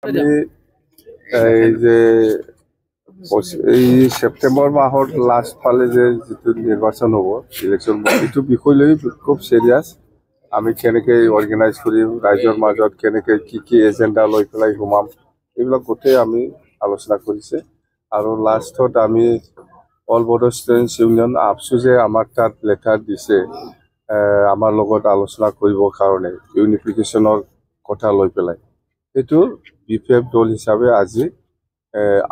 আমি এই যে এই সেপ্টেম্বৰ মাহৰ লাষ্ট ফালে যে যিটো নিৰ্বাচন হ'ব ইলেকশ্যন এইটো বিষয় লৈ খুব চিৰিয়াছ আমি কেনেকে অৰ্গেনাইজ কৰিম ৰাইজৰ মাজত কেনেকে কি এজেণ্ডা লৈ পেলাই সোমাম এইবিলাক গোটেই আমি আলোচনা কৰিছে আৰু লাষ্টত আমি অল বড়ো ষ্টুডেণ্টছ ইউনিয়ন আপচু যে আমাক তাত লেটাৰ দিছে আমাৰ লগত আলোচনা কৰিবৰ কাৰণে ইউনিফিকেশ্যনৰ কথা লৈ পেলাই এইটো বিপিএফ দল হিচাপে আজি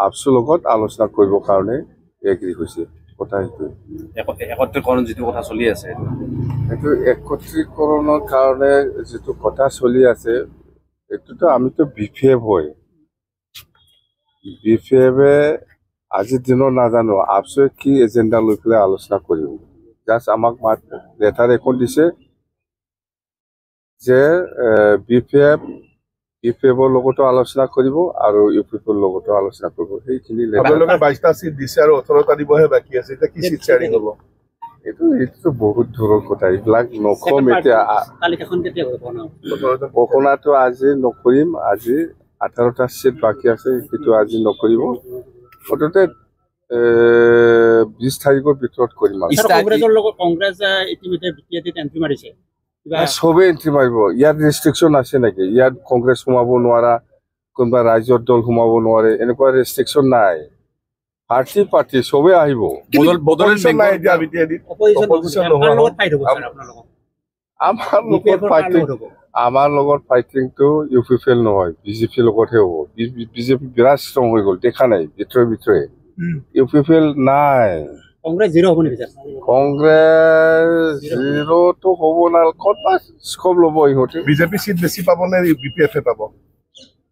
আপচুৰ লগত আলোচনা কৰিবৰ কাৰণে এগ্ৰী হৈছে কথা এইটো একত্ৰীকৰণ যিটো কথা চলি আছে এইটো একত্ৰীকৰণৰ কাৰণে যিটো কথা চলি আছে এইটোতো আমিতো বিপিএফ হয় বিপিএফে আজিৰ দিনত নাজানো আপচুৱে কি এজেণ্ডা লৈ পেলাই আলোচনা কৰিব জাষ্ট আমাক লেটাৰ এখন দিছে যে বিপিএফৰ লগতো আলোচনা কৰিব আৰু ইউপিএফৰ লগতো আলোচনা কৰিব সেইখিনি আপোনালোকে 22টা সিট দিছে আৰু 18টা দিবহে বাকী আছে এতিয়া কি সিট শ্বেয়াৰিং হ'ব এইটো বহুত দূৰৰ কথা এইবিলাক নকম এতিয়া ঘোষণাটো আজি নকৰিম আজি 18টা সিট বাকী আছে সেইটো আজি নকৰিব মুঠতে 20 তাৰিখৰ ভিতৰত কৰিম চবে এণ্ট্ৰি মাৰিব ইয়াত ৰেষ্ট্ৰিকশ্যন আছে নেকি ইয়াত কংগ্ৰেছ সোমাব নোৱাৰা কোনোবা ৰাইজৰ দল সোমাব নোৱাৰে এনেকুৱা ৰেষ্ট্ৰিকশ্যন নাই পাৰ্টি চবে আহিব আমাৰ লগত ফাইটিংটো ইউপিএফএল নহয় বিজেপিৰ লগতহে হ'ব বিজেপি বিৰাট ষ্ট্ৰং হৈ গ'ল দেখা নাই ভিতৰে ইউপিএফএল নাই কংগ্ৰেছ জিৰ' হ'ব নেকি কংগ্ৰেছ জিৰ'টো হ'ব নাই ক'ত স্কোপ ল'ব ইহঁতে বিজেপি সিট বেছি পাব নে বিপিএফে পাব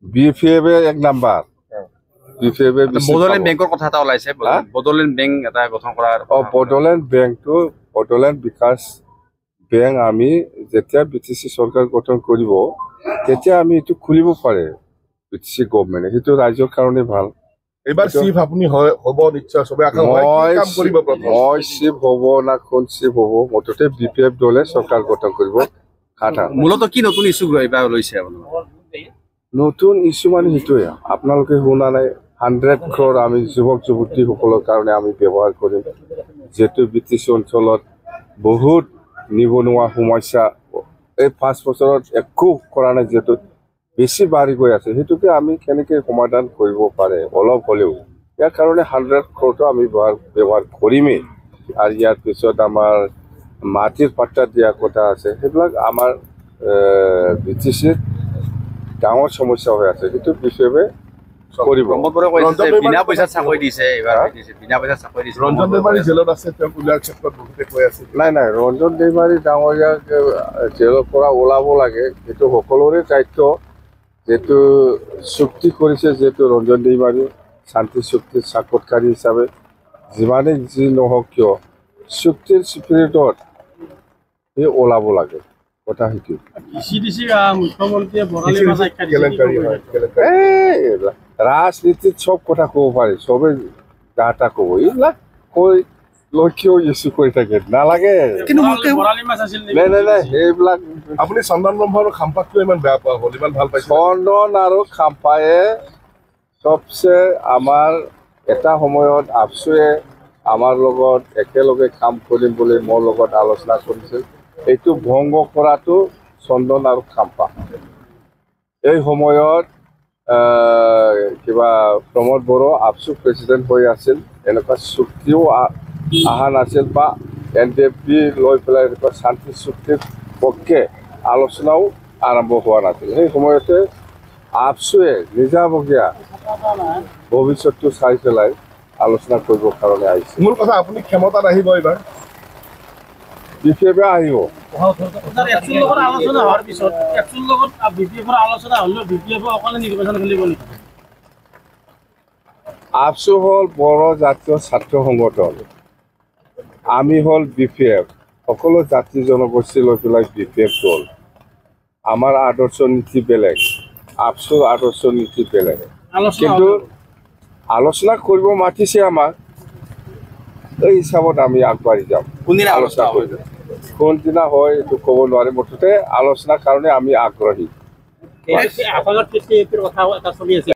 বিপিএফে এক নাম্বাৰ বিপিএফে বড়োলেণ্ড বেংকৰ কথা এটা ওলাইছে বড়োলেণ্ড বেংক এটা গঠন কৰাৰ বড়োলেণ্ড বেংকটো বড়োলেণ্ড বিকাশ বেংক আমি যেতিয়া বিটিচি চৰকাৰ গঠন কৰিব তেতিয়া আমি এইটো খুলিব পাৰে বিটিচি গভৰ্ণমেণ্টে সেইটো ৰাইজৰ কাৰণে ভাল এবাৰ চিফ আপুনি হ'ব নিশ্চয় সবে আশা কাম কৰিব মই চিফ হ'ব না কোন চিফ হ'ব মুঠতে বিপিএফ দলে চৰকাৰ গঠন কৰিব মূলত কি নতুন ইছ্যু এইবাৰ লৈছে নতুন ইছ্যু মানে সেইটোৱে আপোনালোকে শুনা নাই 100 crore আমি যুৱক যুৱতীসকলৰ কাৰণে আমি ব্যৱহাৰ কৰিম যিহেতু বিটিচি অঞ্চলত বহুত নিবনুৱা সমস্যা এই 5 বছৰত একো কৰা নাই যিহেতু বেছি বাঢ়ি গৈ আছে সেইটোকে আমি কেনেকৈ সমাধান কৰিব পাৰে অলপ হ'লেও ইয়াৰ কাৰণে 100 crore আমি ব্যৱহাৰ কৰিমেই আৰু ইয়াৰ পিছত আমাৰ মাটিৰ পাট্টা দিয়া কথা আছে সেইবিলাক আমাৰ বিটিচিৰ ডাঙৰ সমস্যা হৈ আছে সেইটো বিশেষভাৱে কৰিব বিনা পইচাত চাকৰি দিছে বিনা পইচাত চাকৰি দিছে ৰঞ্জন দেৱাৰী জেলত আছে তেওঁ ওলোৱাৰ ক্ষেত্ৰত বহুতে কৈ আছে নাই ৰঞ্জন দেৱাৰী ডাঙৰীয়াক জেলৰ পৰা ওলাব লাগে সেইটো সকলোৰে দায়িত্ব যেহেতু চুক্তি কৰিছে যেহেতু ৰঞ্জন দেৱাৰী শান্তি চুক্তিৰ সাক্ষাৎকাৰী হিচাপে যিমানেই যি নহওক কিয় চুক্তিৰ স্পিৰিটত সি ওলাব লাগে কথা সেইটো ৰাজনীতিত চব কথা ক'ব পাৰে চবে যাহা ক'ব এইবিলাক কৈ লক্ষ্য ইছ্যু কৰি থাকে নালাগে সেইবিলাক আপুনি চন্দন ব্ৰহ্ম আৰু খাম্পাকটো ইমান বেয়া পোৱা হ'ল ইমান ভাল পাইছে চন্দন আৰু খাম্পায়ে চবচে আমাৰ এটা সময়ত আপচুৱে আমাৰ লগত একেলগে কাম কৰিম বুলি মোৰ লগত আলোচনা কৰিছিল এইটো ভংগ কৰাটো চন্দন আৰু খাম্পা এই সময়ত কিবা প্ৰমোদ বড়ো আপচু প্ৰেচিডেণ্ট হৈ আছিল এনেকুৱা চুক্তিও অহা নাছিল বা NDP লৈ পেলাই এনেকুৱা শান্তি চুক্তিৰ পক্ষে আলোচনাও আৰম্ভ হোৱা নাছিল সেই সময়তে আপচুৱে নিজাবগীয়া ভৱিষ্যতটো চাই পেলাই আলোচনা কৰিবৰ কাৰণে আহিছে মূল কথা আপুনি ক্ষমতাত আহিব এইবাৰ বিপিএফে আহিব আপচু হ'ল বড়ো জাতীয় ছাত্ৰ সংগঠন আমি হ'ল বিপিএফ সকলো জাতি জনগোষ্ঠী লৈ পেলাই বিপিএফ দল আমাৰ আদৰ্শ নীতি বেলেগ আপচুৰ আদৰ্শ নীতি বেলেগ কিন্তু আলোচনা কৰিব মাতিছে আমাক এই হিচাপত আমি আগবাঢ়ি যাম কোনদিনা আলোচনা কৰিম কোনদিনা হয় এইটো ক'ব নোৱাৰে মুঠতে আলোচনাৰ কাৰণে আমি আগ্ৰহী আসনত কথা এটা চলি আছে